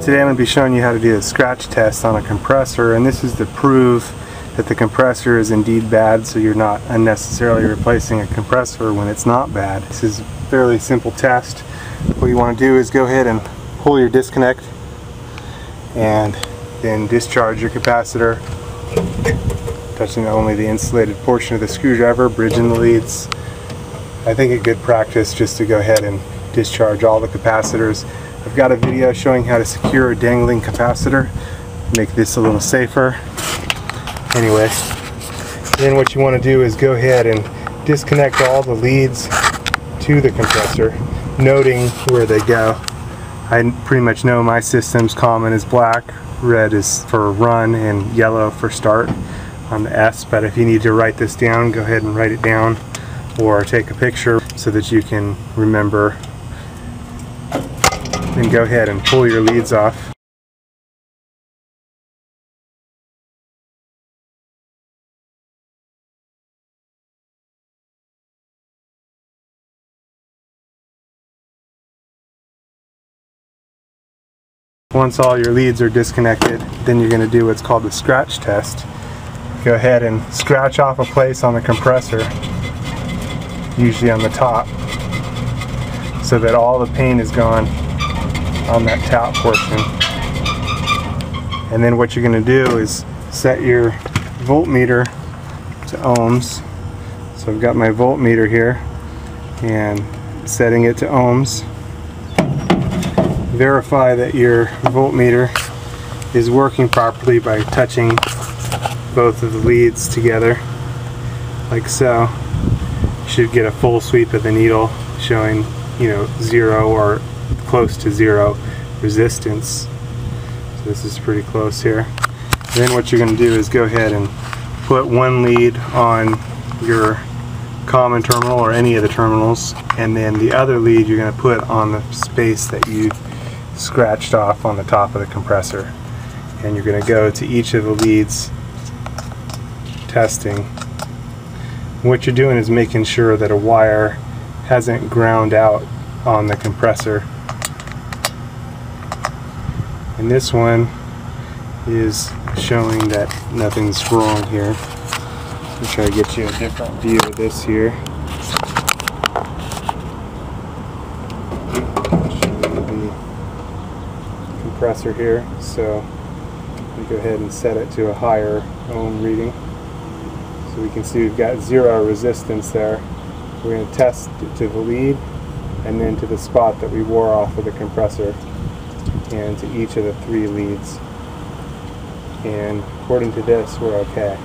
Today I'm going to be showing you how to do a scratch test on a compressor, and this is to prove that the compressor is indeed bad, so you're not unnecessarily replacing a compressor when it's not bad. This is a fairly simple test. What you want to do is go ahead and pull your disconnect and then discharge your capacitor, touching only the insulated portion of the screwdriver, bridging the leads. I think a good practice just to go ahead and discharge all the capacitors. I've got a video showing how to secure a dangling capacitor, make this a little safer. Anyway, then what you want to do is go ahead and disconnect all the leads to the compressor, noting where they go. I pretty much know my system's common is black, red is for run, and yellow for start on the S, but if you need to write this down, go ahead and write it down or take a picture so that you can remember. Then go ahead and pull your leads off. Once all your leads are disconnected, then you're going to do what's called a scratch test. Go ahead and scratch off a place on the compressor, usually on the top, so that all the paint is gone on that top portion. And then what you're going to do is set your voltmeter to ohms. So I've got my voltmeter here and setting it to ohms. Verify that your voltmeter is working properly by touching both of the leads together like so. You should get a full sweep of the needle showing, you know, 0 or close to 0 resistance. So this is pretty close here. Then what you're going to do is go ahead and put one lead on your common terminal or any of the terminals, and then the other lead you're going to put on the space that you scratched off on the top of the compressor. And you're going to go to each of the leads testing. What you're doing is making sure that a wire hasn't ground out on the compressor. And this one is showing that nothing's wrong here. I'll try to get you a different view of this here. Compressor here, so we go ahead and set it to a higher ohm reading, so we can see we've got 0 resistance there. We're going to test it to the lead and then to the spot that we wore off of the compressor and to each of the 3 leads, and according to this we're okay.